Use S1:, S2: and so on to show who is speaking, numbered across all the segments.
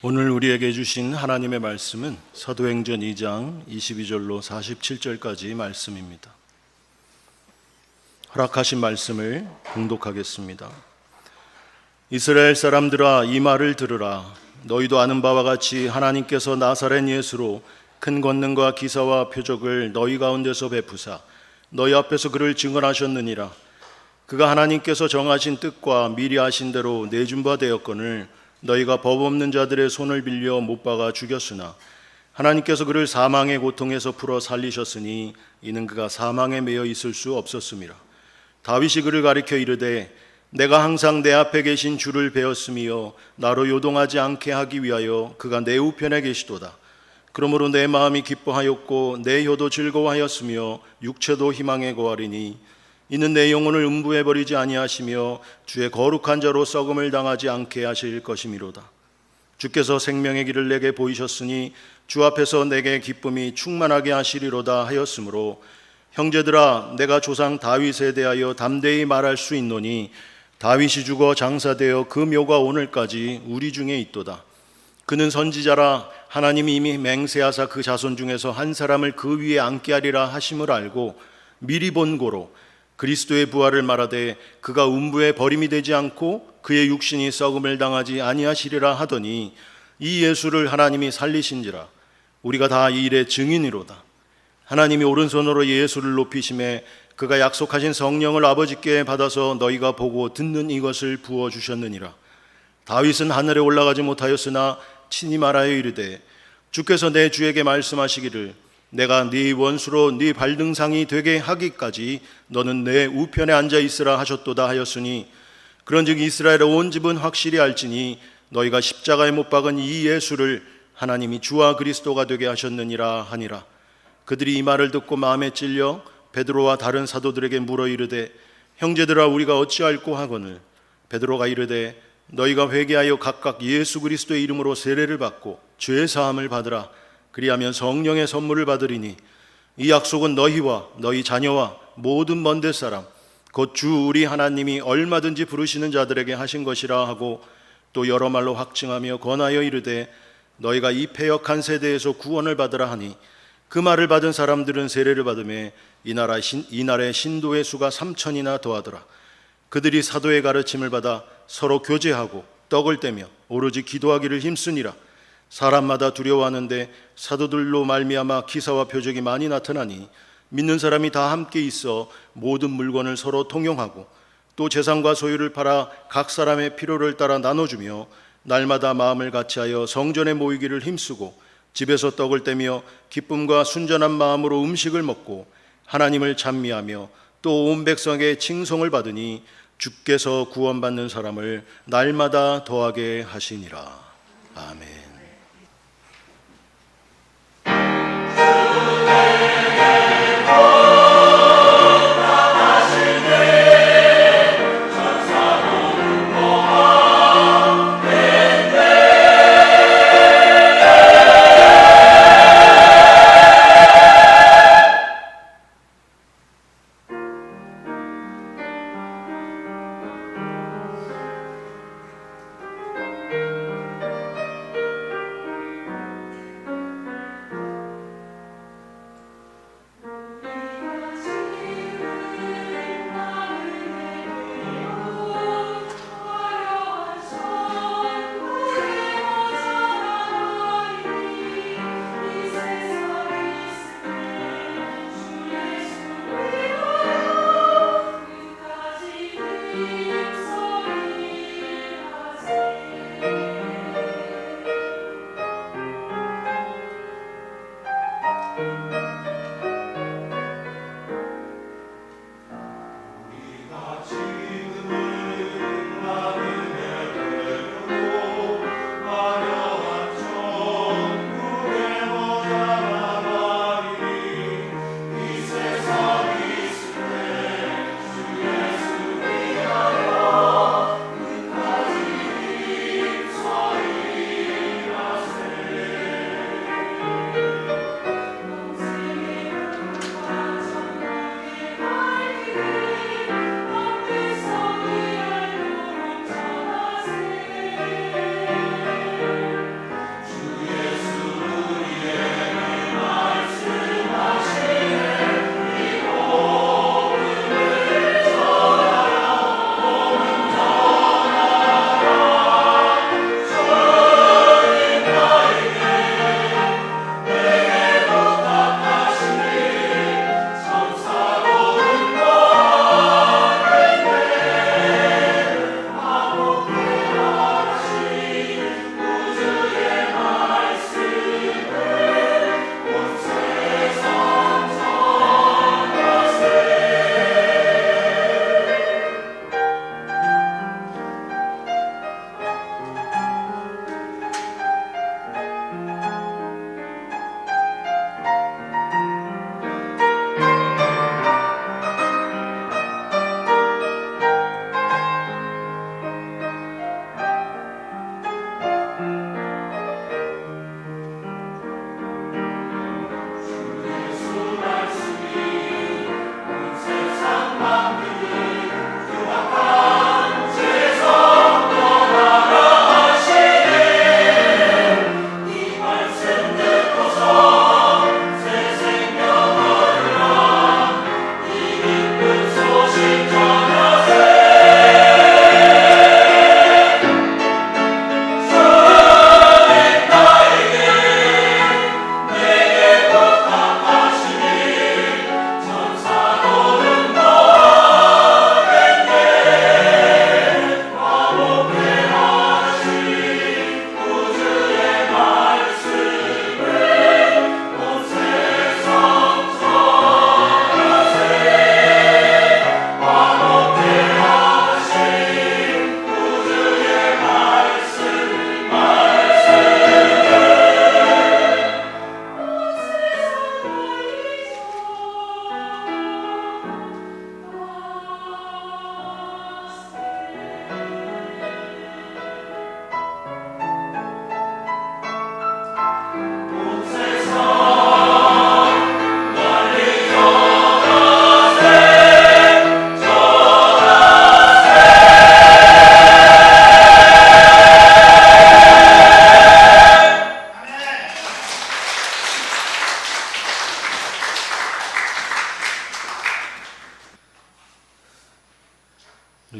S1: 오늘 우리에게 주신 하나님의 말씀은 사도행전 2장 22절로 47절까지 말씀입니다. 허락하신 말씀을 봉독하겠습니다. 이스라엘 사람들아, 이 말을 들으라. 너희도 아는 바와 같이 하나님께서 나사렛 예수로 큰 권능과 기사와 표적을 너희 가운데서 베푸사 너희 앞에서 그를 증언하셨느니라. 그가 하나님께서 정하신 뜻과 미리 하신 대로 내준 바 되었거늘 너희가 법 없는 자들의 손을 빌려 못 박아 죽였으나 하나님께서 그를 사망의 고통에서 풀어 살리셨으니 이는 그가 사망에 매여 있을 수 없었음이라. 다윗이 그를 가리켜 이르되 내가 항상 내 앞에 계신 주를 배웠으며 나로 요동하지 않게 하기 위하여 그가 내 우편에 계시도다. 그러므로 내 마음이 기뻐하였고 내 혀도 즐거워하였으며 육체도 희망에 거하리니 이는 내 영혼을 음부에 버리지 아니하시며 주의 거룩한 자로 썩음을 당하지 않게 하실 것이미로다. 주께서 생명의 길을 내게 보이셨으니 주 앞에서 내게 기쁨이 충만하게 하시리로다 하였으므로 형제들아, 내가 조상 다윗에 대하여 담대히 말할 수 있노니 다윗이 죽어 장사되어 그 묘가 오늘까지 우리 중에 있도다. 그는 선지자라 하나님이 이미 맹세하사 그 자손 중에서 한 사람을 그 위에 앉게 하리라 하심을 알고 미리 본 고로 그리스도의 부활을 말하되 그가 음부에 버림이 되지 않고 그의 육신이 썩음을 당하지 아니하시리라 하더니 이 예수를 하나님이 살리신지라. 우리가 다 이 일의 증인이로다. 하나님이 오른손으로 예수를 높이심에 그가 약속하신 성령을 아버지께 받아서 너희가 보고 듣는 이것을 부어주셨느니라. 다윗은 하늘에 올라가지 못하였으나 친히 말하여 이르되 주께서 내 주에게 말씀하시기를 내가 네 원수로 네 발등상이 되게 하기까지 너는 내 우편에 앉아 있으라 하셨도다 하였으니 그런즉 이스라엘의 온 집은 확실히 알지니 너희가 십자가에 못 박은 이 예수를 하나님이 주와 그리스도가 되게 하셨느니라 하니라. 그들이 이 말을 듣고 마음에 찔려 베드로와 다른 사도들에게 물어 이르되 형제들아, 우리가 어찌할꼬 하거늘 베드로가 이르되 너희가 회개하여 각각 예수 그리스도의 이름으로 세례를 받고 죄 사함을 받으라. 그리하면 성령의 선물을 받으리니 이 약속은 너희와 너희 자녀와 모든 먼데 사람 곧 주 우리 하나님이 얼마든지 부르시는 자들에게 하신 것이라 하고 또 여러 말로 확증하며 권하여 이르되 너희가 이 패역한 세대에서 구원을 받으라 하니 그 말을 받은 사람들은 세례를 받음에 이날에 신도의 수가 3,000이나 더하더라. 그들이 사도의 가르침을 받아 서로 교제하고 떡을 떼며 오로지 기도하기를 힘쓰니라. 사람마다 두려워하는데 사도들로 말미암아 기사와 표적이 많이 나타나니 믿는 사람이 다 함께 있어 모든 물건을 서로 통용하고 또 재산과 소유를 팔아 각 사람의 필요를 따라 나눠주며 날마다 마음을 같이하여 성전에 모이기를 힘쓰고 집에서 떡을 떼며 기쁨과 순전한 마음으로 음식을 먹고 하나님을 찬미하며 또 온 백성의 칭송을 받으니 주께서 구원받는 사람을 날마다 더하게 하시니라. 아멘.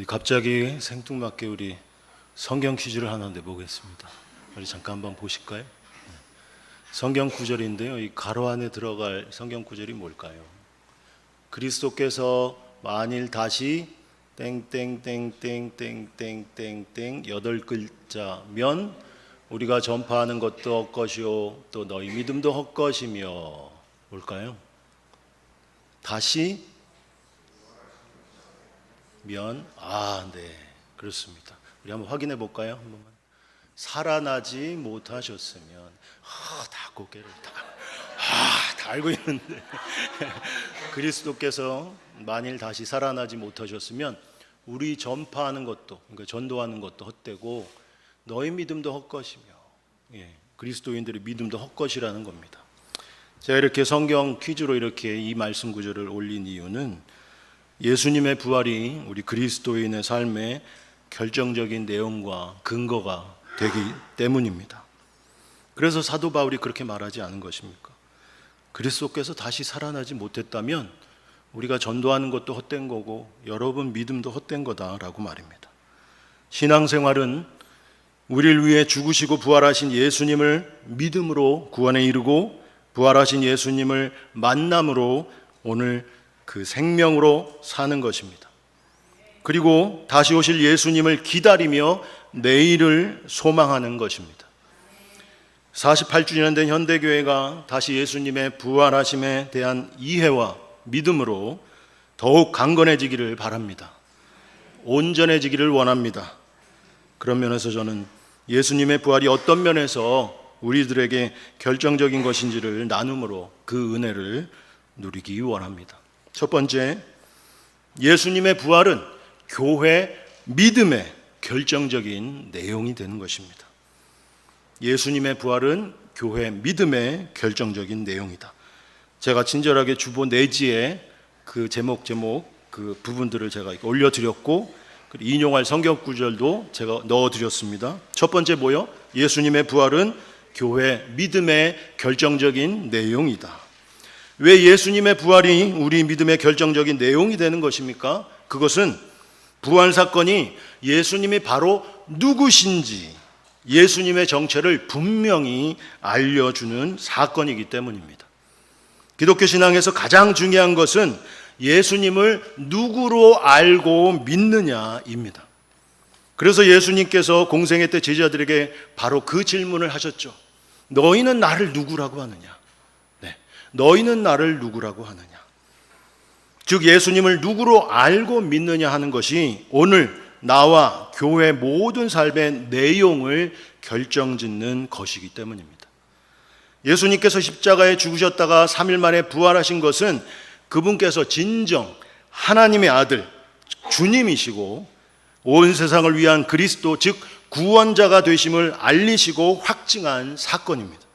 S1: 갑자기 생뚱맞게 우리 성경 퀴즈를 하나 내보겠습니다. 우리 잠깐 한번 보실까요? 성경 구절인데요. 이 가로 안에 들어갈 성경 구절이 뭘까요? 그리스도께서 만일 다시 땡땡땡땡땡땡땡땡 8글자면 우리가 전파하는 것도 헛것이요 또 너희 믿음도 헛것이며 뭘까요? 다시 면, 네, 그렇습니다. 우리 한번 확인해 볼까요? 한 번만. 살아나지 못하셨으면, 다 고개를 다 알고 있는데 그리스도께서 만일 다시 살아나지 못하셨으면 우리 전파하는 것도, 그러니까 전도하는 것도 헛되고 너희 믿음도 헛것이며, 그리스도인들의 믿음도 헛것이라는 겁니다. 제가 이렇게 성경 퀴즈로 이렇게 이 말씀 구절을 올린 이유는 예수님의 부활이 우리 그리스도인의 삶에 결정적인 내용과 근거가 되기 때문입니다. 그래서 사도 바울이 그렇게 말하지 않은 것입니까? 그리스도께서 다시 살아나지 못했다면 우리가 전도하는 것도 헛된 거고 여러분 믿음도 헛된 거다라고 말입니다. 신앙생활은 우리를 위해 죽으시고 부활하신 예수님을 믿음으로 구원에 이르고 부활하신 예수님을 만남으로 오늘 그 생명으로 사는 것입니다. 그리고 다시 오실 예수님을 기다리며 내일을 소망하는 것입니다. 48주년 된 현대교회가 다시 예수님의 부활하심에 대한 이해와 믿음으로 더욱 강건해지기를 바랍니다. 온전해지기를 원합니다. 그런 면에서 저는 예수님의 부활이 어떤 면에서 우리들에게 결정적인 것인지를 나눔으로 그 은혜를 누리기 원합니다. 첫 번째, 예수님의 부활은 교회 믿음의 결정적인 내용이 되는 것입니다. 예수님의 부활은 교회 믿음의 결정적인 내용이다. 제가 친절하게 주보 내지에 그 제목 그 부분들을 제가 올려드렸고 인용할 성경 구절도 제가 넣어드렸습니다. 첫 번째 뭐요? 예수님의 부활은 교회 믿음의 결정적인 내용이다. 왜 예수님의 부활이 우리 믿음의 결정적인 내용이 되는 것입니까? 그것은 부활 사건이 예수님이 바로 누구신지 예수님의 정체를 분명히 알려주는 사건이기 때문입니다. 기독교 신앙에서 가장 중요한 것은 예수님을 누구로 알고 믿느냐입니다. 그래서 예수님께서 공생애 때 제자들에게 바로 그 질문을 하셨죠. 너희는 나를 누구라고 하느냐? 너희는 나를 누구라고 하느냐? 즉 예수님을 누구로 알고 믿느냐 하는 것이 오늘 나와 교회 모든 삶의 내용을 결정짓는 것이기 때문입니다. 예수님께서 십자가에 죽으셨다가 3일 만에 부활하신 것은 그분께서 진정 하나님의 아들 주님이시고 온 세상을 위한 그리스도 즉 구원자가 되심을 알리시고 확증한 사건입니다.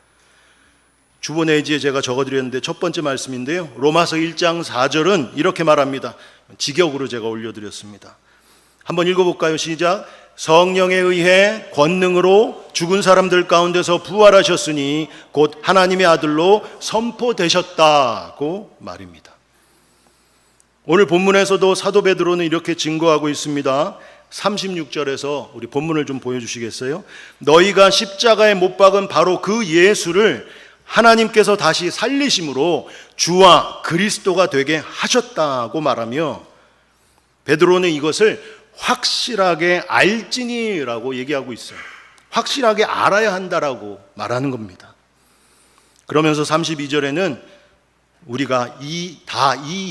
S1: 주보 내지에 제가 적어드렸는데 첫 번째 말씀인데요. 로마서 1장 4절은 이렇게 말합니다. 직역으로 제가 올려드렸습니다. 한번 읽어볼까요? 시작. 성령에 의해 권능으로 죽은 사람들 가운데서 부활하셨으니 곧 하나님의 아들로 선포되셨다고 말입니다. 오늘 본문에서도 사도 베드로는 이렇게 증거하고 있습니다. 36절에서 우리 본문을 좀 보여주시겠어요? 너희가 십자가에 못 박은 바로 그 예수를 하나님께서 다시 살리심으로 주와 그리스도가 되게 하셨다고 말하며 베드로는 이것을 확실하게 알지니라고 얘기하고 있어요. 확실하게 알아야 한다라고 말하는 겁니다. 그러면서 32절에는 우리가 이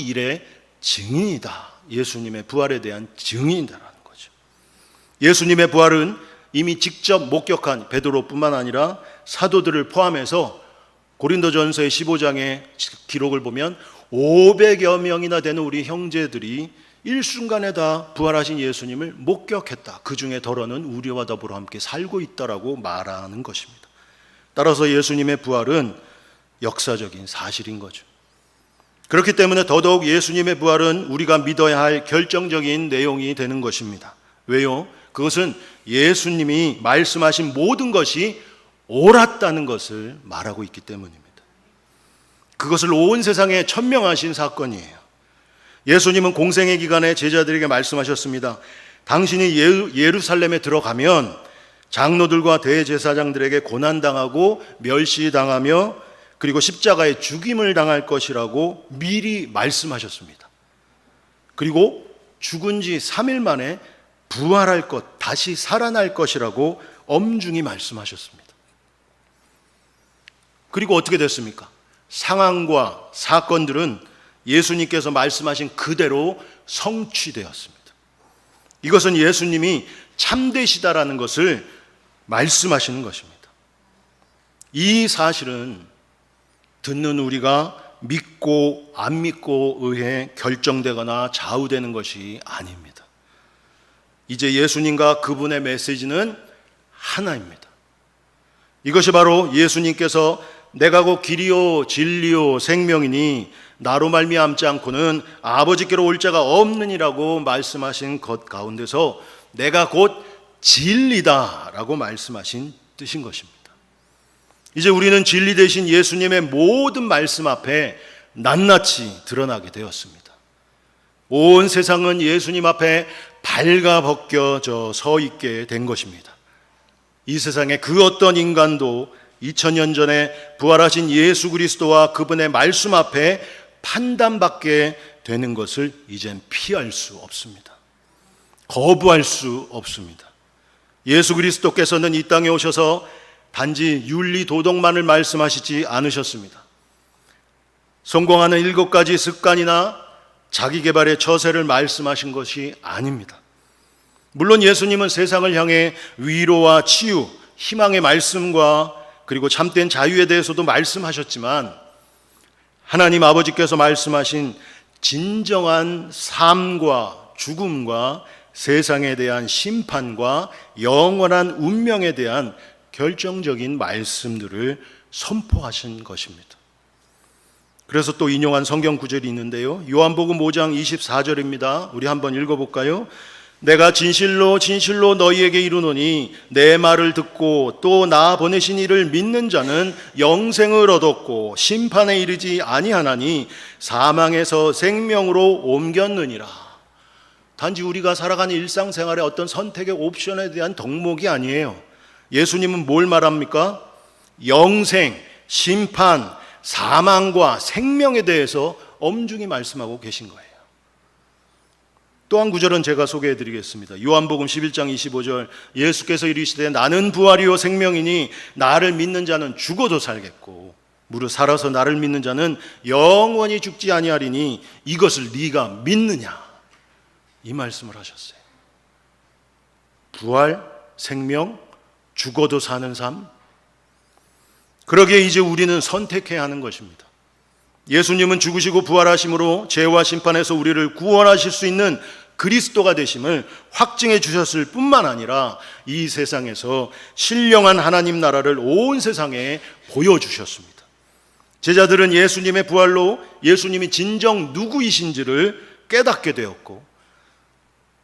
S1: 일의 증인이다. 예수님의 부활에 대한 증인이다라는 거죠. 예수님의 부활은 이미 직접 목격한 베드로뿐만 아니라 사도들을 포함해서 고린도전서의 15장의 기록을 보면 500여 명이나 되는 우리 형제들이 일순간에 다 부활하신 예수님을 목격했다. 그 중에 더러는 우리와 더불어 함께 살고 있다라고 말하는 것입니다. 따라서 예수님의 부활은 역사적인 사실인 거죠. 그렇기 때문에 더더욱 예수님의 부활은 우리가 믿어야 할 결정적인 내용이 되는 것입니다. 왜요? 그것은 예수님이 말씀하신 모든 것이 옳았다는 것을 말하고 있기 때문입니다. 그것을 온 세상에 천명하신 사건이에요. 예수님은 공생의 기간에 제자들에게 말씀하셨습니다. 당신이 예루살렘에 들어가면 장로들과 대제사장들에게 고난당하고 멸시당하며 그리고 십자가에 죽임을 당할 것이라고 미리 말씀하셨습니다. 그리고 죽은 지 3일 만에 부활할 것, 다시 살아날 것이라고 엄중히 말씀하셨습니다. 그리고 어떻게 됐습니까? 상황과 사건들은 예수님께서 말씀하신 그대로 성취되었습니다. 이것은 예수님이 참되시다라는 것을 말씀하시는 것입니다. 이 사실은 듣는 우리가 믿고 안 믿고 의해 결정되거나 좌우되는 것이 아닙니다. 이제 예수님과 그분의 메시지는 하나입니다. 이것이 바로 예수님께서 내가 곧 길이요 진리요 생명이니 나로 말미암지 않고는 아버지께로 올 자가 없느니라고 말씀하신 것 가운데서 내가 곧 진리다라고 말씀하신 뜻인 것입니다. 이제 우리는 진리 되신 예수님의 모든 말씀 앞에 낱낱이 드러나게 되었습니다. 온 세상은 예수님 앞에 발가벗겨져 서 있게 된 것입니다. 이 세상에 그 어떤 인간도 2000년 전에 부활하신 예수 그리스도와 그분의 말씀 앞에 판단받게 되는 것을 이젠 피할 수 없습니다. 거부할 수 없습니다. 예수 그리스도께서는 이 땅에 오셔서 단지 윤리 도덕만을 말씀하시지 않으셨습니다. 성공하는 7가지 습관이나 자기개발의 처세를 말씀하신 것이 아닙니다. 물론 예수님은 세상을 향해 위로와 치유, 희망의 말씀과 그리고 참된 자유에 대해서도 말씀하셨지만 하나님 아버지께서 말씀하신 진정한 삶과 죽음과 세상에 대한 심판과 영원한 운명에 대한 결정적인 말씀들을 선포하신 것입니다. 그래서 또 인용한 성경 구절이 있는데요. 요한복음 5장 24절입니다. 우리 한번 읽어볼까요? 내가 진실로 진실로 너희에게 이르노니 내 말을 듣고 또 나 보내신 이를 믿는 자는 영생을 얻었고 심판에 이르지 아니하나니 사망에서 생명으로 옮겼느니라. 단지 우리가 살아가는 일상생활의 어떤 선택의 옵션에 대한 덕목이 아니에요. 예수님은 뭘 말합니까? 영생, 심판, 사망과 생명에 대해서 엄중히 말씀하고 계신 거예요. 또 한 구절은 제가 소개해 드리겠습니다. 요한복음 11장 25절 예수께서 이르시되 나는 부활이요 생명이니 나를 믿는 자는 죽어도 살겠고 무릇 살아서 나를 믿는 자는 영원히 죽지 아니하리니 이것을 네가 믿느냐, 이 말씀을 하셨어요. 부활, 생명, 죽어도 사는 삶, 그러기에 이제 우리는 선택해야 하는 것입니다. 예수님은 죽으시고 부활하심으로 죄와 심판에서 우리를 구원하실 수 있는 그리스도가 되심을 확증해 주셨을 뿐만 아니라 이 세상에서 신령한 하나님 나라를 온 세상에 보여주셨습니다. 제자들은 예수님의 부활로 예수님이 진정 누구이신지를 깨닫게 되었고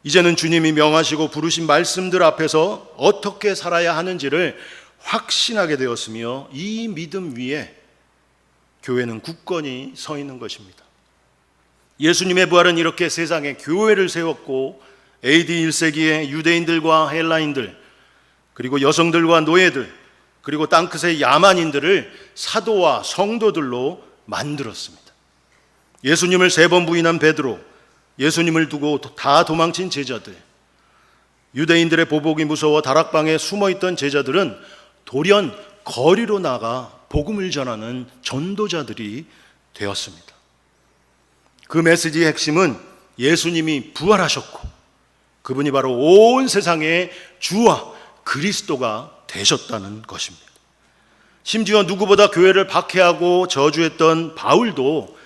S1: 이제는 주님이 명하시고 부르신 말씀들 앞에서 어떻게 살아야 하는지를 확신하게 되었으며 이 믿음 위에 교회는 굳건히 서 있는 것입니다. 예수님의 부활은 이렇게 세상에 교회를 세웠고 AD 1세기에 유대인들과 헬라인들 그리고 여성들과 노예들 그리고 땅끝의 야만인들을 사도와 성도들로 만들었습니다. 예수님을 3번 부인한 베드로, 예수님을 두고 다 도망친 제자들, 유대인들의 보복이 무서워 다락방에 숨어있던 제자들은 돌연 거리로 나가 복음을 전하는 전도자들이 되었습니다. 그 메시지의 핵심은 예수님이 부활하셨고 그분이 바로 온 세상의 주와 그리스도가 되셨다는 것입니다. 심지어 누구보다 교회를 박해하고 저주했던 바울도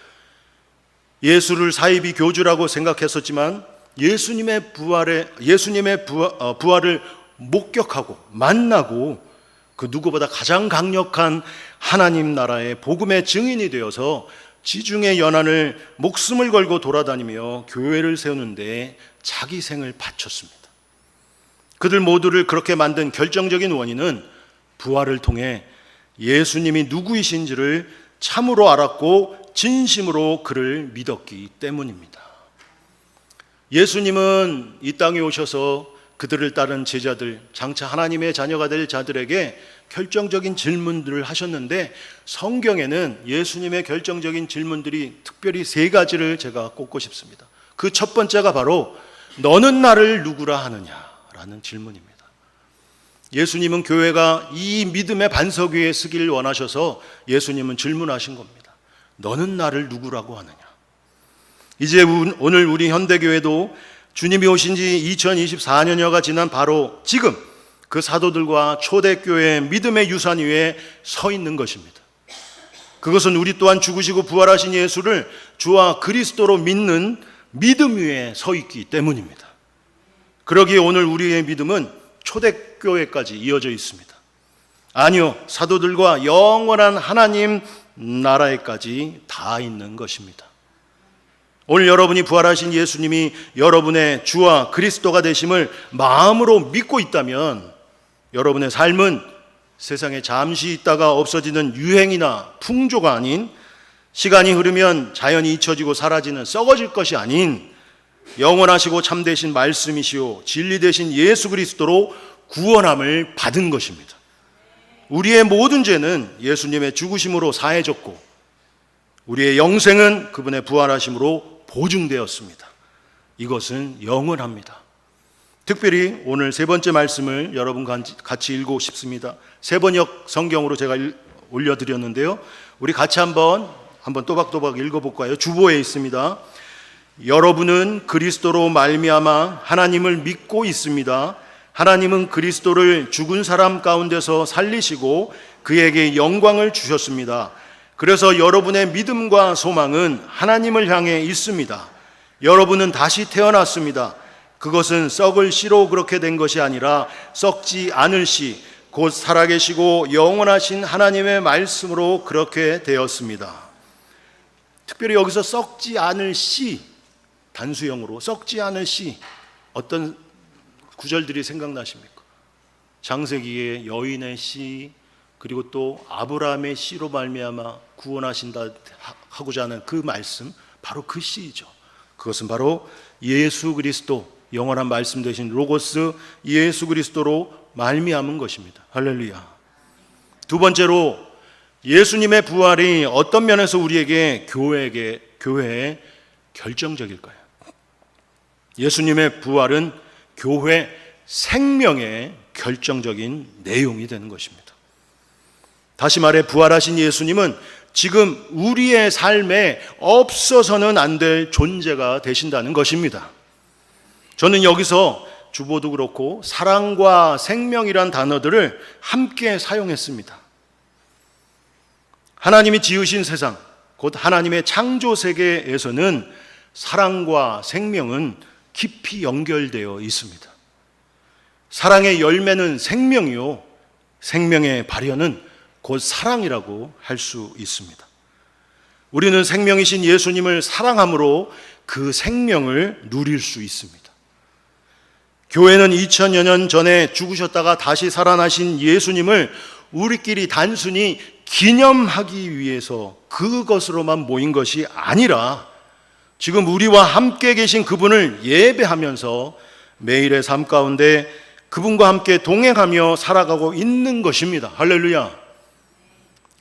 S1: 예수를 사이비 교주라고 생각했었지만 예수님의 부활을 목격하고 만나고 그 누구보다 가장 강력한 하나님 나라의 복음의 증인이 되어서 지중해 연안을 목숨을 걸고 돌아다니며 교회를 세우는데 자기 생을 바쳤습니다. 그들 모두를 그렇게 만든 결정적인 원인은 부활을 통해 예수님이 누구이신지를 참으로 알았고 진심으로 그를 믿었기 때문입니다. 예수님은 이 땅에 오셔서 그들을 따른 제자들, 장차 하나님의 자녀가 될 자들에게 결정적인 질문들을 하셨는데, 성경에는 예수님의 결정적인 질문들이 특별히 세 가지를 제가 꼽고 싶습니다. 그 첫 번째가 바로 너는 나를 누구라 하느냐라는 질문입니다. 예수님은 교회가 이 믿음의 반석 위에 서기를 원하셔서 예수님은 질문하신 겁니다. 너는 나를 누구라고 하느냐. 이제 오늘 우리 현대교회도 주님이 오신 지 2024년여가 지난 바로 지금 그 사도들과 초대교회의 믿음의 유산 위에 서 있는 것입니다. 그것은 우리 또한 죽으시고 부활하신 예수를 주와 그리스도로 믿는 믿음 위에 서 있기 때문입니다. 그러기에 오늘 우리의 믿음은 초대교회까지 이어져 있습니다. 아니요, 사도들과 영원한 하나님 나라에까지 다 있는 것입니다. 오늘 여러분이 부활하신 예수님이 여러분의 주와 그리스도가 되심을 마음으로 믿고 있다면 여러분의 삶은 세상에 잠시 있다가 없어지는 유행이나 풍조가 아닌, 시간이 흐르면 자연히 잊혀지고 사라지는 썩어질 것이 아닌 영원하시고 참되신 말씀이시오 진리 되신 예수 그리스도로 구원함을 받은 것입니다. 우리의 모든 죄는 예수님의 죽으심으로 사해졌고 우리의 영생은 그분의 부활하심으로 보증되었습니다. 이것은 영원합니다. 특별히 오늘 세 번째 말씀을 여러분 같이 읽고 싶습니다. 세번역 성경으로 제가 올려드렸는데요. 우리 같이 한번 또박또박 읽어볼까요? 주보에 있습니다. 여러분은 그리스도로 말미암아 하나님을 믿고 있습니다. 하나님은 그리스도를 죽은 사람 가운데서 살리시고 그에게 영광을 주셨습니다. 그래서 여러분의 믿음과 소망은 하나님을 향해 있습니다. 여러분은 다시 태어났습니다. 그것은 썩을 씨로 그렇게 된 것이 아니라 썩지 않을 씨, 곧 살아계시고 영원하신 하나님의 말씀으로 그렇게 되었습니다. 특별히 여기서 썩지 않을 씨, 단수형으로 썩지 않을 씨, 어떤 구절들이 생각나십니까? 창세기의 여인의 씨, 그리고 또 아브라함의 씨로 말미암아 구원하신다 하고자 하는 그 말씀, 바로 그 씨이죠. 그것은 바로 예수 그리스도, 영원한 말씀 되신 로고스 예수 그리스도로 말미암은 것입니다. 할렐루야. 두 번째로 예수님의 부활이 어떤 면에서 우리에게 교회에 결정적일까요? 예수님의 부활은 교회 생명의 결정적인 내용이 되는 것입니다. 다시 말해 부활하신 예수님은 지금 우리의 삶에 없어서는 안 될 존재가 되신다는 것입니다. 저는 여기서 주보도 그렇고 사랑과 생명이란 단어들을 함께 사용했습니다. 하나님이 지으신 세상, 곧 하나님의 창조 세계에서는 사랑과 생명은 깊이 연결되어 있습니다. 사랑의 열매는 생명이요, 생명의 발현은 곧 사랑이라고 할 수 있습니다. 우리는 생명이신 예수님을 사랑함으로 그 생명을 누릴 수 있습니다. 교회는 2000여 년 전에 죽으셨다가 다시 살아나신 예수님을 우리끼리 단순히 기념하기 위해서 그것으로만 모인 것이 아니라 지금 우리와 함께 계신 그분을 예배하면서 매일의 삶 가운데 그분과 함께 동행하며 살아가고 있는 것입니다. 할렐루야.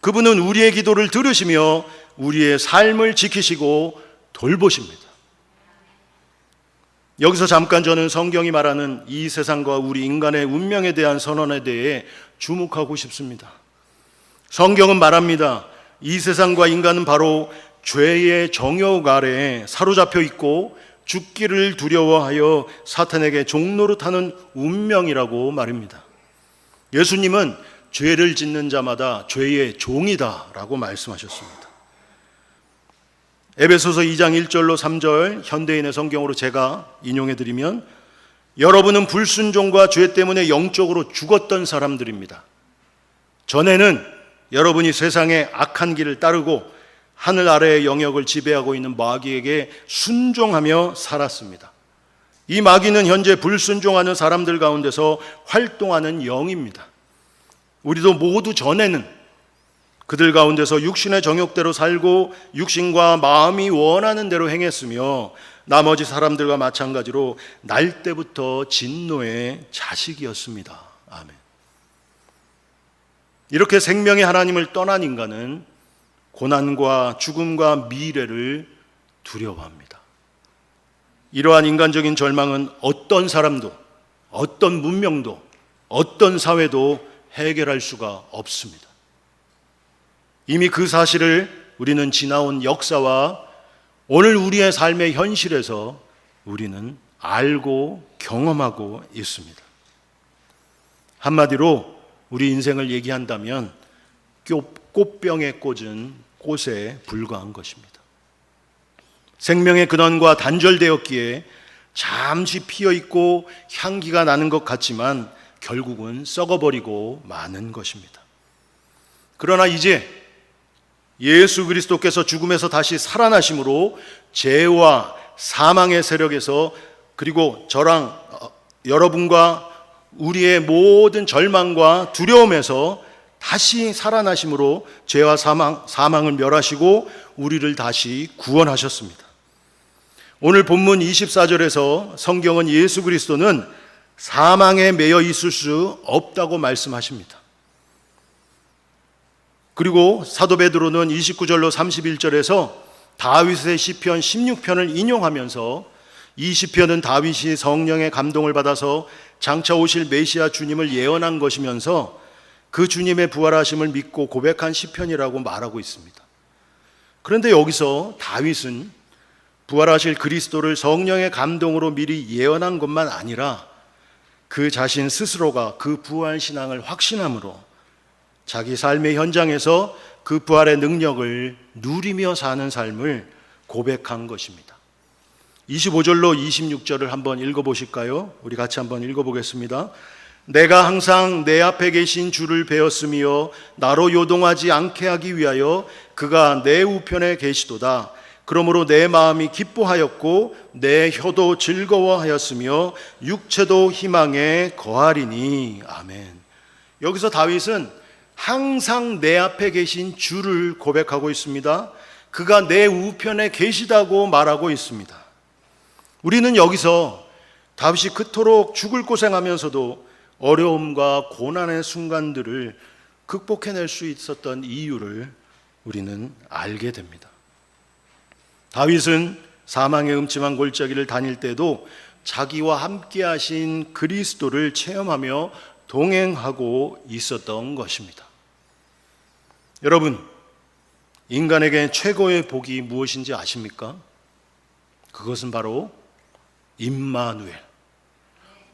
S1: 그분은 우리의 기도를 들으시며 우리의 삶을 지키시고 돌보십니다. 여기서 잠깐 저는 성경이 말하는 이 세상과 우리 인간의 운명에 대한 선언에 대해 주목하고 싶습니다. 성경은 말합니다. 이 세상과 인간은 바로 죄의 정욕 아래에 사로잡혀 있고 죽기를 두려워하여 사탄에게 종노릇하는 운명이라고 말입니다. 예수님은 죄를 짓는 자마다 죄의 종이다라고 말씀하셨습니다. 에베소서 2장 1절로 3절 현대인의 성경으로 제가 인용해드리면, 여러분은 불순종과 죄 때문에 영적으로 죽었던 사람들입니다. 전에는 여러분이 세상의 악한 길을 따르고 하늘 아래의 영역을 지배하고 있는 마귀에게 순종하며 살았습니다. 이 마귀는 현재 불순종하는 사람들 가운데서 활동하는 영입니다. 우리도 모두 전에는 그들 가운데서 육신의 정욕대로 살고 육신과 마음이 원하는 대로 행했으며 나머지 사람들과 마찬가지로 날 때부터 진노의 자식이었습니다. 아멘. 이렇게 생명의 하나님을 떠난 인간은 고난과 죽음과 미래를 두려워합니다. 이러한 인간적인 절망은 어떤 사람도, 어떤 문명도, 어떤 사회도 해결할 수가 없습니다. 이미 그 사실을 우리는 지나온 역사와 오늘 우리의 삶의 현실에서 우리는 알고 경험하고 있습니다. 한마디로 우리 인생을 얘기한다면 꽃병에 꽂은 꽃에 불과한 것입니다. 생명의 근원과 단절되었기에 잠시 피어있고 향기가 나는 것 같지만 결국은 썩어버리고 마는 것입니다. 그러나 이제 예수 그리스도께서 죽음에서 다시 살아나심으로 죄와 사망의 세력에서, 그리고 저랑 여러분과 우리의 모든 절망과 두려움에서 다시 살아나심으로 죄와 사망을 멸하시고 우리를 다시 구원하셨습니다. 오늘 본문 24절에서 성경은 예수 그리스도는 사망에 매여 있을 수 없다고 말씀하십니다. 그리고 사도 베드로는 29절로 31절에서 다윗의 시편 16편을 인용하면서 이 시편은 다윗이 성령의 감동을 받아서 장차 오실 메시아 주님을 예언한 것이면서 그 주님의 부활하심을 믿고 고백한 시편이라고 말하고 있습니다. 그런데 여기서 다윗은 부활하실 그리스도를 성령의 감동으로 미리 예언한 것만 아니라 그 자신 스스로가 그 부활 신앙을 확신함으로 자기 삶의 현장에서 그 부활의 능력을 누리며 사는 삶을 고백한 것입니다. 25절로 26절을 한번 읽어보실까요? 우리 같이 한번 읽어보겠습니다. 내가 항상 내 앞에 계신 주를 배웠으며 나로 요동하지 않게 하기 위하여 그가 내 우편에 계시도다. 그러므로 내 마음이 기뻐하였고 내 혀도 즐거워하였으며 육체도 희망에 거하리니. 아멘. 여기서 다윗은 항상 내 앞에 계신 주를 고백하고 있습니다. 그가 내 우편에 계시다고 말하고 있습니다. 우리는 여기서 다윗이 그토록 죽을 고생하면서도 어려움과 고난의 순간들을 극복해낼 수 있었던 이유를 우리는 알게 됩니다. 다윗은 사망의 음침한 골짜기를 다닐 때도 자기와 함께 하신 그리스도를 체험하며 동행하고 있었던 것입니다. 여러분, 인간에게 최고의 복이 무엇인지 아십니까? 그것은 바로 임마누엘,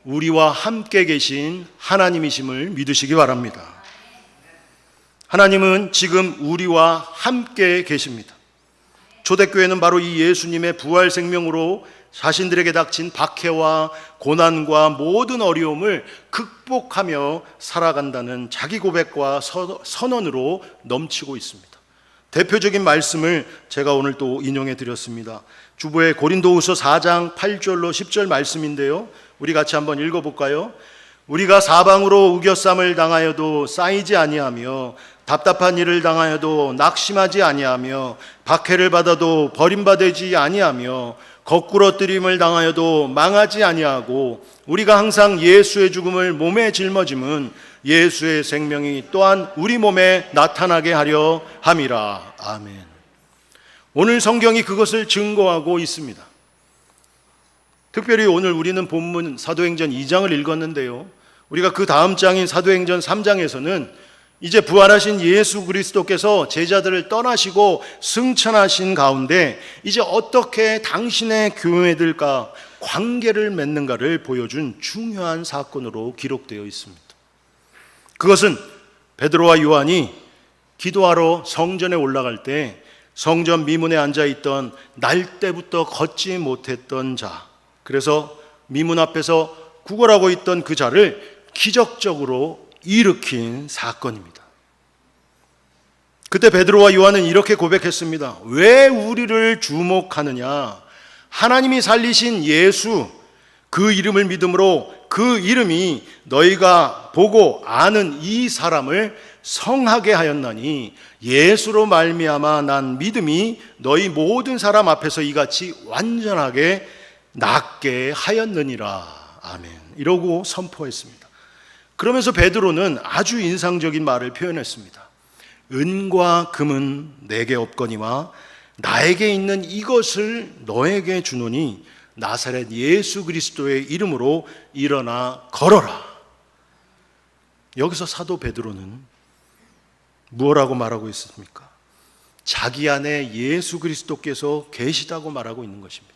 S1: 우리와 함께 계신 하나님이심을 믿으시기 바랍니다. 하나님은 지금 우리와 함께 계십니다. 초대교회는 바로 이 예수님의 부활 생명으로 자신들에게 닥친 박해와 고난과 모든 어려움을 극복하며 살아간다는 자기 고백과 선언으로 넘치고 있습니다. 대표적인 말씀을 제가 오늘 또 인용해 드렸습니다. 주보의 고린도후서 4장 8절로 10절 말씀인데요, 우리 같이 한번 읽어볼까요? 우리가 사방으로 우겨쌈을 당하여도 쌓이지 아니하며 답답한 일을 당하여도 낙심하지 아니하며 박해를 받아도 버림받지 아니하며 거꾸러뜨림을 당하여도 망하지 아니하고 우리가 항상 예수의 죽음을 몸에 짊어짐은 예수의 생명이 또한 우리 몸에 나타나게 하려 함이라. 아멘. 오늘 성경이 그것을 증거하고 있습니다. 특별히 오늘 우리는 본문 사도행전 2장을 읽었는데요, 우리가 그 다음 장인 사도행전 3장에서는 이제 부활하신 예수 그리스도께서 제자들을 떠나시고 승천하신 가운데 이제 어떻게 당신의 교회들과 관계를 맺는가를 보여준 중요한 사건으로 기록되어 있습니다. 그것은 베드로와 요한이 기도하러 성전에 올라갈 때 성전 미문에 앉아있던 날 때부터 걷지 못했던 자, 그래서 미문 앞에서 구걸하고 있던 그 자를 기적적으로 일으킨 사건입니다. 그때 베드로와 요한은 이렇게 고백했습니다. 왜 우리를 주목하느냐? 하나님이 살리신 예수, 그 이름을 믿음으로 그 이름이 너희가 보고 아는 이 사람을 성하게 하였나니 예수로 말미암아 난 믿음이 너희 모든 사람 앞에서 이같이 완전하게 낫게 하였느니라. 아멘. 이러고 선포했습니다. 그러면서 베드로는 아주 인상적인 말을 표현했습니다. 은과 금은 내게 없거니와 나에게 있는 이것을 너에게 주노니 나사렛 예수 그리스도의 이름으로 일어나 걸어라. 여기서 사도 베드로는 무엇라고 말하고 있습니까? 자기 안에 예수 그리스도께서 계시다고 말하고 있는 것입니다.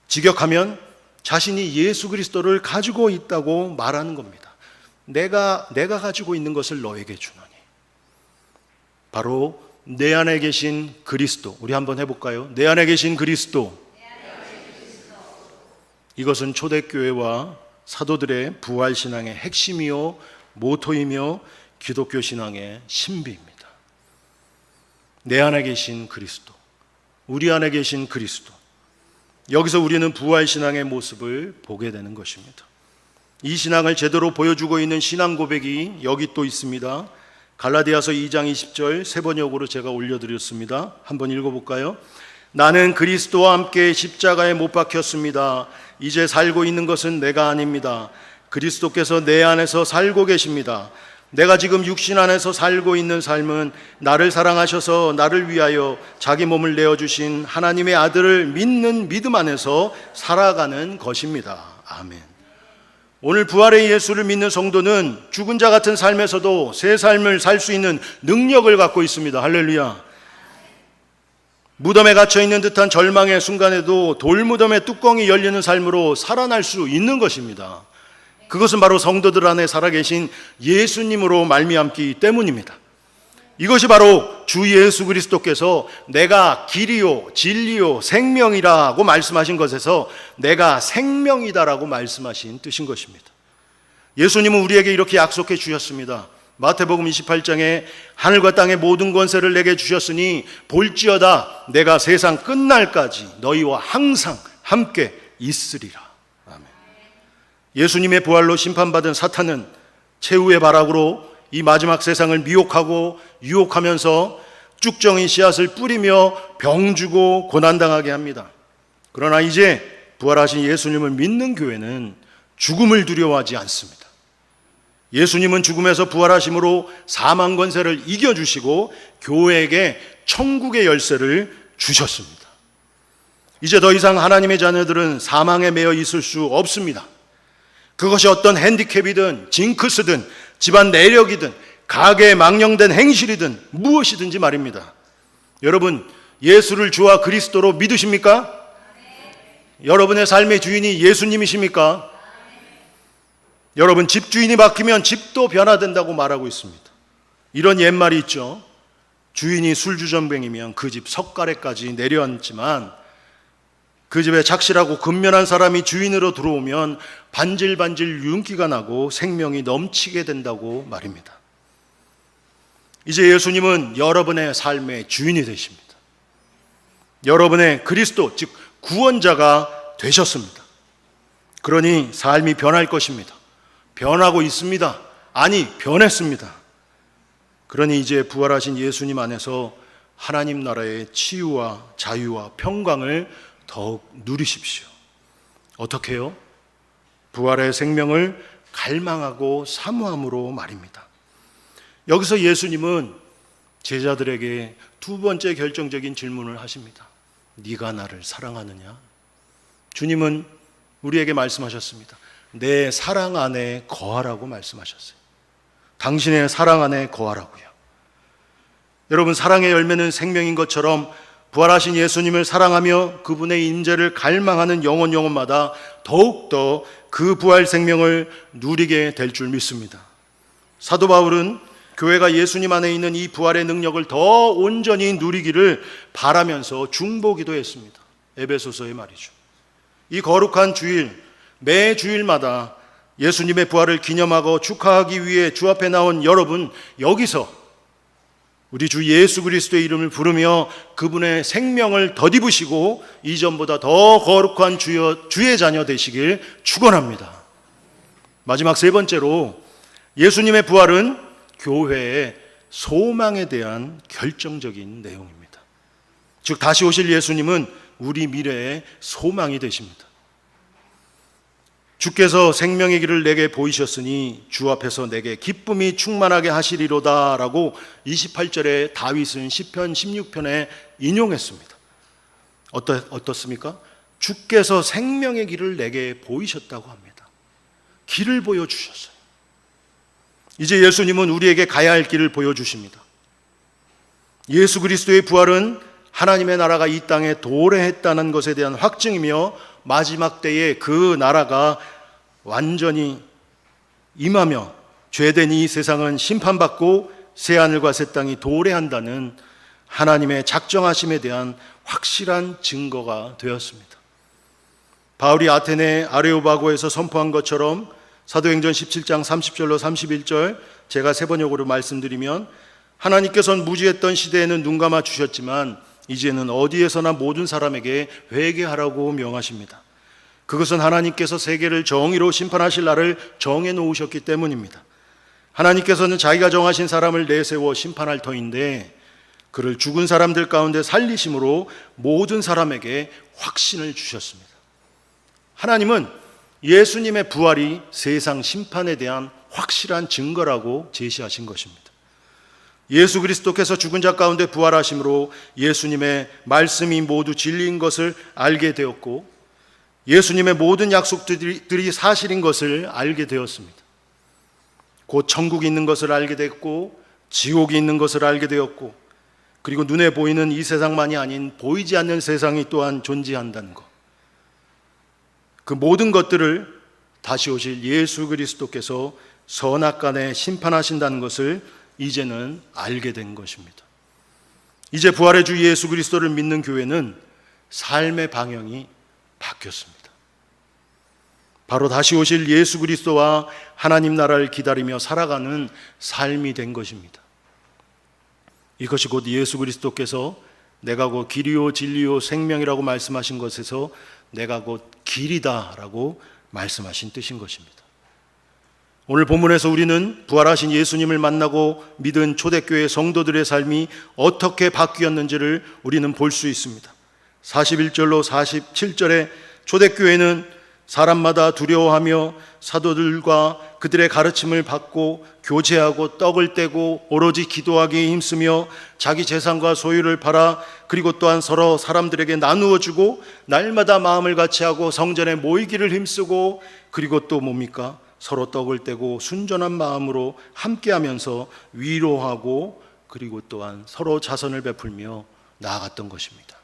S1: 직역하면 자신이 예수 그리스도를 가지고 있다고 말하는 겁니다. 내가 가지고 있는 것을 너에게 주노니, 바로 내 안에 계신 그리스도. 우리 한번 해볼까요? 내 안에 계신 그리스도. 이것은 초대교회와 사도들의 부활신앙의 핵심이요 모토이며 기독교 신앙의 신비입니다. 내 안에 계신 그리스도, 우리 안에 계신 그리스도. 여기서 우리는 부활신앙의 모습을 보게 되는 것입니다. 이 신앙을 제대로 보여주고 있는 신앙 고백이 여기 또 있습니다. 갈라디아서 2장 20절 세 번역으로 제가 올려드렸습니다. 한번 읽어볼까요? 나는 그리스도와 함께 십자가에 못 박혔습니다. 이제 살고 있는 것은 내가 아닙니다. 그리스도께서 내 안에서 살고 계십니다. 내가 지금 육신 안에서 살고 있는 삶은 나를 사랑하셔서 나를 위하여 자기 몸을 내어주신 하나님의 아들을 믿는 믿음 안에서 살아가는 것입니다. 아멘. 오늘 부활의 예수를 믿는 성도는 죽은 자 같은 삶에서도 새 삶을 살 수 있는 능력을 갖고 있습니다. 할렐루야. 무덤에 갇혀있는 듯한 절망의 순간에도 돌무덤의 뚜껑이 열리는 삶으로 살아날 수 있는 것입니다. 그것은 바로 성도들 안에 살아계신 예수님으로 말미암기 때문입니다. 이것이 바로 주 예수 그리스도께서 내가 길이요 진리요 생명이라고 말씀하신 것에서 내가 생명이다라고 말씀하신 뜻인 것입니다. 예수님은 우리에게 이렇게 약속해 주셨습니다. 마태복음 28장에 하늘과 땅의 모든 권세를 내게 주셨으니 볼지어다 내가 세상 끝날까지 너희와 항상 함께 있으리라. 아멘. 예수님의 부활로 심판받은 사탄은 최후의 발악으로 이 마지막 세상을 미혹하고 유혹하면서 쭉정이 씨앗을 뿌리며 병주고 고난당하게 합니다. 그러나 이제 부활하신 예수님을 믿는 교회는 죽음을 두려워하지 않습니다. 예수님은 죽음에서 부활하심으로 사망 권세를 이겨주시고 교회에게 천국의 열쇠를 주셨습니다. 이제 더 이상 하나님의 자녀들은 사망에 매여 있을 수 없습니다. 그것이 어떤 핸디캡이든 징크스든 집안 내력이든 가계에 망령된 행실이든 무엇이든지 말입니다. 여러분, 예수를 주와 그리스도로 믿으십니까? 여러분의 삶의 주인이 예수님이십니까? 여러분, 집주인이 바뀌면 집도 변화된다고 말하고 있습니다. 이런 옛말이 있죠. 주인이 술주전뱅이면 그 집 석가래까지 내려앉지만 그 집에 착실하고 근면한 사람이 주인으로 들어오면 반질반질 윤기가 나고 생명이 넘치게 된다고 말입니다. 이제 예수님은 여러분의 삶의 주인이 되십니다. 여러분의 그리스도, 즉 구원자가 되셨습니다. 그러니 삶이 변할 것입니다. 변하고 있습니다. 아니, 변했습니다. 그러니 이제 부활하신 예수님 안에서 하나님 나라의 치유와 자유와 평강을 더욱 누리십시오. 어떻게 해요? 부활의 생명을 갈망하고 사모함으로 말입니다. 여기서 예수님은 제자들에게 두 번째 결정적인 질문을 하십니다. 네가 나를 사랑하느냐? 주님은 우리에게 말씀하셨습니다. 내 사랑 안에 거하라고 말씀하셨어요. 당신의 사랑 안에 거하라고요. 여러분, 사랑의 열매는 생명인 것처럼 부활하신 예수님을 사랑하며 그분의 임재를 갈망하는 영혼마다 더욱더 그 부활 생명을 누리게 될 줄 믿습니다. 사도 바울은 교회가 예수님 안에 있는 이 부활의 능력을 더 온전히 누리기를 바라면서 중보기도 했습니다. 에베소서의 말이죠. 이 거룩한 주일, 매 주일마다 예수님의 부활을 기념하고 축하하기 위해 주 앞에 나온 여러분, 여기서 우리 주 예수 그리스도의 이름을 부르며 그분의 생명을 덧입으시고 이전보다 더 거룩한 주의 자녀 되시길 축원합니다. 마지막 세 번째로, 예수님의 부활은 교회의 소망에 대한 결정적인 내용입니다. 즉 다시 오실 예수님은 우리 미래의 소망이 되십니다. 주께서 생명의 길을 내게 보이셨으니 주 앞에서 내게 기쁨이 충만하게 하시리로다 라고 28절에 다윗은 시편 16편에 인용했습니다. 어떻습니까? 주께서 생명의 길을 내게 보이셨다고 합니다. 길을 보여주셨어요. 이제 예수님은 우리에게 가야 할 길을 보여주십니다. 예수 그리스도의 부활은 하나님의 나라가 이 땅에 도래했다는 것에 대한 확증이며 마지막 때에 그 나라가 완전히 임하며 죄된 이 세상은 심판받고 새하늘과 새 땅이 도래한다는 하나님의 작정하심에 대한 확실한 증거가 되었습니다. 바울이 아테네 아레오바고에서 선포한 것처럼 사도행전 17장 30절로 31절 제가 세 번역으로 말씀드리면 하나님께서는 무지했던 시대에는 눈 감아 주셨지만 이제는 어디에서나 모든 사람에게 회개하라고 명하십니다. 그것은 하나님께서 세계를 정의로 심판하실 날을 정해 놓으셨기 때문입니다. 하나님께서는 자기가 정하신 사람을 내세워 심판할 터인데 그를 죽은 사람들 가운데 살리심으로 모든 사람에게 확신을 주셨습니다. 하나님은 예수님의 부활이 세상 심판에 대한 확실한 증거라고 제시하신 것입니다. 예수 그리스도께서 죽은 자 가운데 부활하심으로 예수님의 말씀이 모두 진리인 것을 알게 되었고 예수님의 모든 약속들이 사실인 것을 알게 되었습니다. 곧 천국이 있는 것을 알게 됐고 지옥이 있는 것을 알게 되었고 그리고 눈에 보이는 이 세상만이 아닌 보이지 않는 세상이 또한 존재한다는 것, 그 모든 것들을 다시 오실 예수 그리스도께서 선악간에 심판하신다는 것을 이제는 알게 된 것입니다. 이제 부활의 주 예수 그리스도를 믿는 교회는 삶의 방향이 바뀌었습니다. 바로 다시 오실 예수 그리스도와 하나님 나라를 기다리며 살아가는 삶이 된 것입니다. 이것이 곧 예수 그리스도께서 내가 곧 길이요 진리요 생명이라고 말씀하신 것에서 내가 곧 길이다라고 말씀하신 뜻인 것입니다. 오늘 본문에서 우리는 부활하신 예수님을 만나고 믿은 초대교회 성도들의 삶이 어떻게 바뀌었는지를 우리는 볼 수 있습니다. 41절로 47절에 초대교회는 사람마다 두려워하며 사도들과 그들의 가르침을 받고 교제하고 떡을 떼고 오로지 기도하기에 힘쓰며 자기 재산과 소유를 팔아 그리고 또한 서로 사람들에게 나누어 주고 날마다 마음을 같이하고 성전에 모이기를 힘쓰고 그리고 또 뭡니까? 서로 떡을 떼고 순전한 마음으로 함께하면서 위로하고 그리고 또한 서로 자선을 베풀며 나아갔던 것입니다.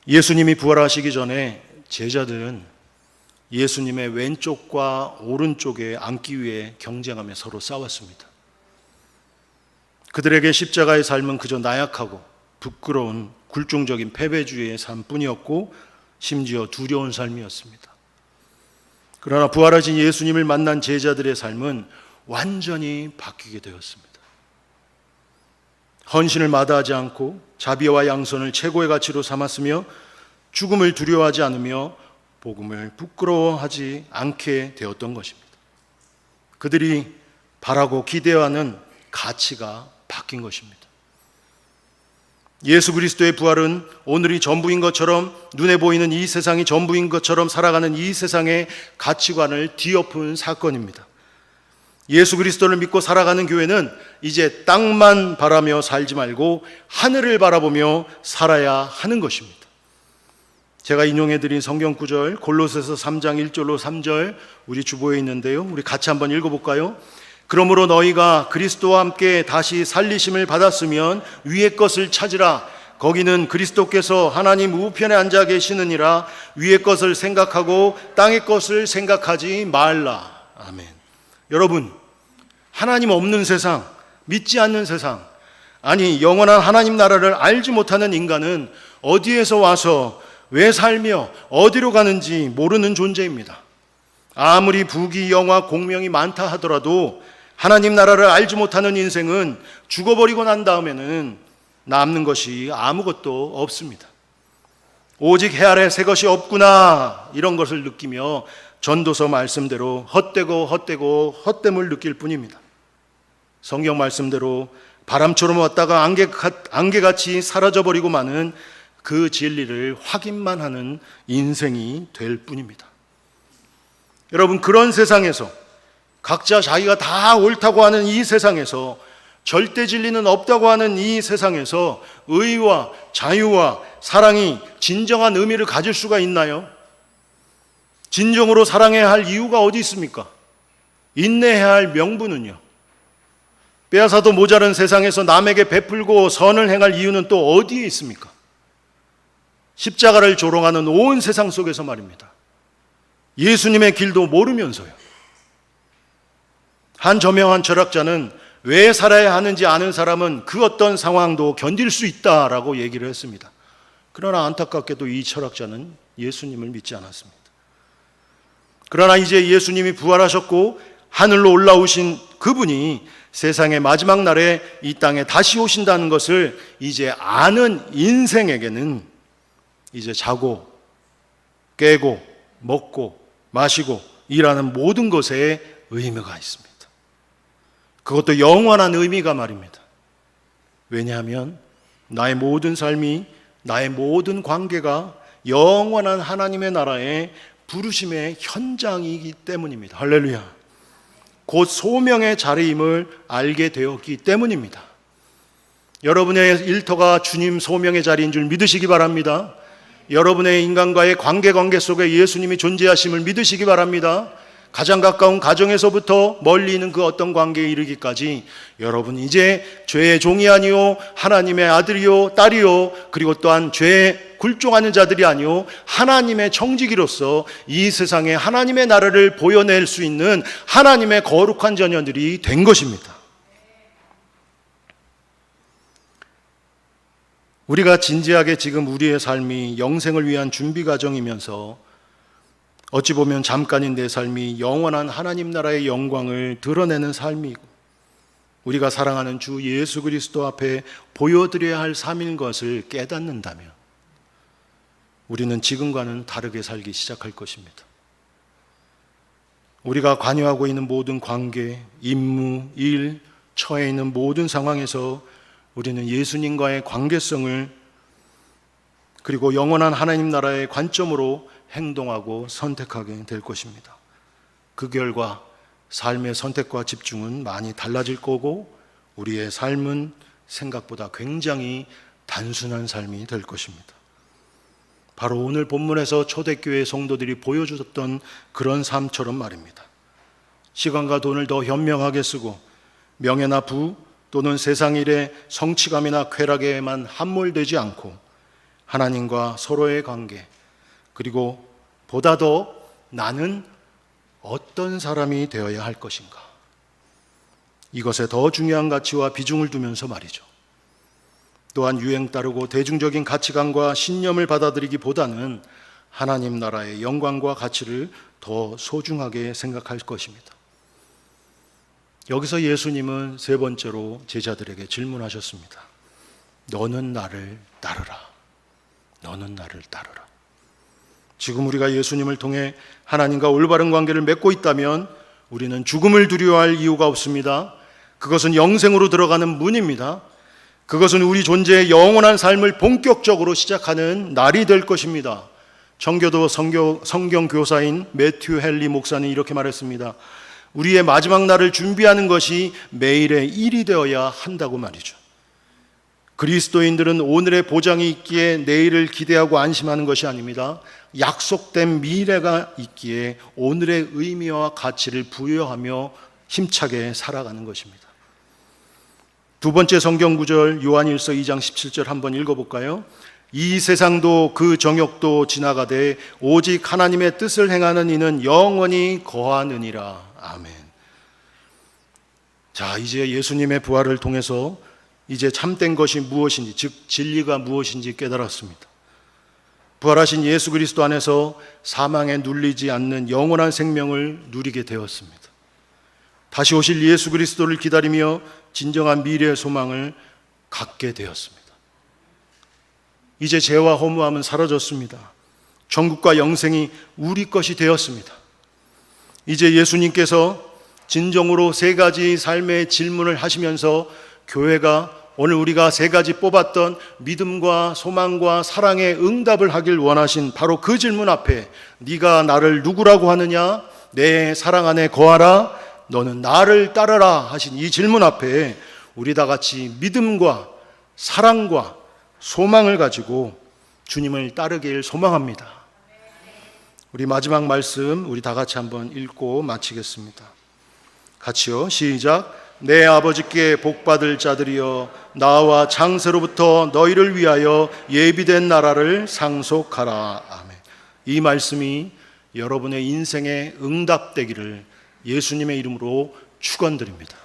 S1: 예수님이 부활하시기 전에 제자들은 예수님의 왼쪽과 오른쪽에 앉기 위해 경쟁하며 서로 싸웠습니다. 그들에게 십자가의 삶은 그저 나약하고 부끄러운 굴종적인 패배주의의 삶뿐이었고 심지어 두려운 삶이었습니다. 그러나 부활하신 예수님을 만난 제자들의 삶은 완전히 바뀌게 되었습니다. 헌신을 마다하지 않고 자비와 양선을 최고의 가치로 삼았으며 죽음을 두려워하지 않으며 복음을 부끄러워하지 않게 되었던 것입니다. 그들이 바라고 기대하는 가치가 바뀐 것입니다. 예수 그리스도의 부활은 오늘이 전부인 것처럼 눈에 보이는 이 세상이 전부인 것처럼 살아가는 이 세상의 가치관을 뒤엎은 사건입니다. 예수 그리스도를 믿고 살아가는 교회는 이제 땅만 바라며 살지 말고 하늘을 바라보며 살아야 하는 것입니다. 제가 인용해드린 성경 구절 골로새서 3장 1절로 3절 우리 주보에 있는데요, 우리 같이 한번 읽어볼까요? 그러므로 너희가 그리스도와 함께 다시 살리심을 받았으면 위의 것을 찾으라. 거기는 그리스도께서 하나님 우편에 앉아 계시느니라. 위의 것을 생각하고 땅의 것을 생각하지 말라. 아멘. 여러분, 하나님 없는 세상, 믿지 않는 세상, 아니 영원한 하나님 나라를 알지 못하는 인간은 어디에서 와서 왜 살며 어디로 가는지 모르는 존재입니다. 아무리 부귀 영화 공명이 많다 하더라도 하나님 나라를 알지 못하는 인생은 죽어버리고 난 다음에는 남는 것이 아무것도 없습니다. 오직 해 아래 새 것이 없구나, 이런 것을 느끼며 전도서 말씀대로 헛되고 헛됨을 느낄 뿐입니다. 성경 말씀대로 바람처럼 왔다가 안개같이 사라져버리고 마는 그 진리를 확인만 하는 인생이 될 뿐입니다. 여러분, 그런 세상에서 각자 자기가 다 옳다고 하는 이 세상에서, 절대 진리는 없다고 하는 이 세상에서 의와 자유와 사랑이 진정한 의미를 가질 수가 있나요? 진정으로 사랑해야 할 이유가 어디 있습니까? 인내해야 할 명분은요? 빼앗아도 모자른 세상에서 남에게 베풀고 선을 행할 이유는 또 어디에 있습니까? 십자가를 조롱하는 온 세상 속에서 말입니다. 예수님의 길도 모르면서요. 한 저명한 철학자는 왜 살아야 하는지 아는 사람은 그 어떤 상황도 견딜 수 있다라고 얘기를 했습니다. 그러나 안타깝게도 이 철학자는 예수님을 믿지 않았습니다. 그러나 이제 예수님이 부활하셨고 하늘로 올라오신 그분이 세상의 마지막 날에 이 땅에 다시 오신다는 것을 이제 아는 인생에게는 이제 자고 깨고 먹고 마시고 일하는 모든 것에 의미가 있습니다. 그것도 영원한 의미가 말입니다. 왜냐하면 나의 모든 삶이, 나의 모든 관계가 영원한 하나님의 나라의 부르심의 현장이기 때문입니다. 할렐루야. 곧 소명의 자리임을 알게 되었기 때문입니다. 여러분의 일터가 주님 소명의 자리인 줄 믿으시기 바랍니다. 여러분의 인간과의 관계 속에 예수님이 존재하심을 믿으시기 바랍니다. 가장 가까운 가정에서부터 멀리 있는 그 어떤 관계에 이르기까지 여러분 이제 죄의 종이 아니요 하나님의 아들이요 딸이요, 그리고 또한 죄에 굴종하는 자들이 아니요 하나님의 청지기로서 이 세상에 하나님의 나라를 보여낼 수 있는 하나님의 거룩한 자녀들이 된 것입니다. 우리가 진지하게 지금 우리의 삶이 영생을 위한 준비 과정이면서 어찌 보면 잠깐인 내 삶이 영원한 하나님 나라의 영광을 드러내는 삶이고 우리가 사랑하는 주 예수 그리스도 앞에 보여드려야 할 삶인 것을 깨닫는다면 우리는 지금과는 다르게 살기 시작할 것입니다. 우리가 관여하고 있는 모든 관계, 임무, 일, 처해 있는 모든 상황에서 우리는 예수님과의 관계성을 그리고 영원한 하나님 나라의 관점으로 행동하고 선택하게 될 것입니다. 그 결과 삶의 선택과 집중은 많이 달라질 거고 우리의 삶은 생각보다 굉장히 단순한 삶이 될 것입니다. 바로 오늘 본문에서 초대교회 성도들이 보여주었던 그런 삶처럼 말입니다. 시간과 돈을 더 현명하게 쓰고 명예나 부 또는 세상 일의 성취감이나 쾌락에만 함몰되지 않고 하나님과 서로의 관계, 그리고 보다 더 나는 어떤 사람이 되어야 할 것인가, 이것에 더 중요한 가치와 비중을 두면서 말이죠. 또한 유행 따르고 대중적인 가치관과 신념을 받아들이기보다는 하나님 나라의 영광과 가치를 더 소중하게 생각할 것입니다. 여기서 예수님은 세 번째로 제자들에게 질문하셨습니다. 너는 나를 따르라. 너는 나를 따르라. 지금 우리가 예수님을 통해 하나님과 올바른 관계를 맺고 있다면 우리는 죽음을 두려워할 이유가 없습니다. 그것은 영생으로 들어가는 문입니다. 그것은 우리 존재의 영원한 삶을 본격적으로 시작하는 날이 될 것입니다. 청교도 성경 교사인 매튜 헨리 목사는 이렇게 말했습니다. 우리의 마지막 날을 준비하는 것이 매일의 일이 되어야 한다고 말이죠. 그리스도인들은 오늘의 보장이 있기에 내일을 기대하고 안심하는 것이 아닙니다. 약속된 미래가 있기에 오늘의 의미와 가치를 부여하며 힘차게 살아가는 것입니다. 두 번째 성경 구절 요한일서 2장 17절 한번 읽어볼까요? 이 세상도 그 정욕도 지나가되 오직 하나님의 뜻을 행하는 이는 영원히 거하느니라. 아멘. 자, 이제 예수님의 부활을 통해서 이제 참된 것이 무엇인지, 즉 진리가 무엇인지 깨달았습니다. 부활하신 예수 그리스도 안에서 사망에 눌리지 않는 영원한 생명을 누리게 되었습니다. 다시 오실 예수 그리스도를 기다리며 진정한 미래의 소망을 갖게 되었습니다. 이제 죄와 허무함은 사라졌습니다. 천국과 영생이 우리 것이 되었습니다. 이제 예수님께서 진정으로 세 가지 삶의 질문을 하시면서 교회가 오늘 우리가 세 가지 뽑았던 믿음과 소망과 사랑의 응답을 하길 원하신 바로 그 질문 앞에 네가 나를 누구라고 하느냐? 내 사랑 안에 거하라. 너는 나를 따르라 하신 이 질문 앞에 우리 다 같이 믿음과 사랑과 소망을 가지고 주님을 따르길 소망합니다. 우리 마지막 말씀 우리 다 같이 한번 읽고 마치겠습니다. 같이요. 시작. 내 아버지께 복받을 자들이여 나와 장세로부터 너희를 위하여 예비된 나라를 상속하라. 아멘. 이 말씀이 여러분의 인생의 응답되기를 예수님의 이름으로 축원드립니다.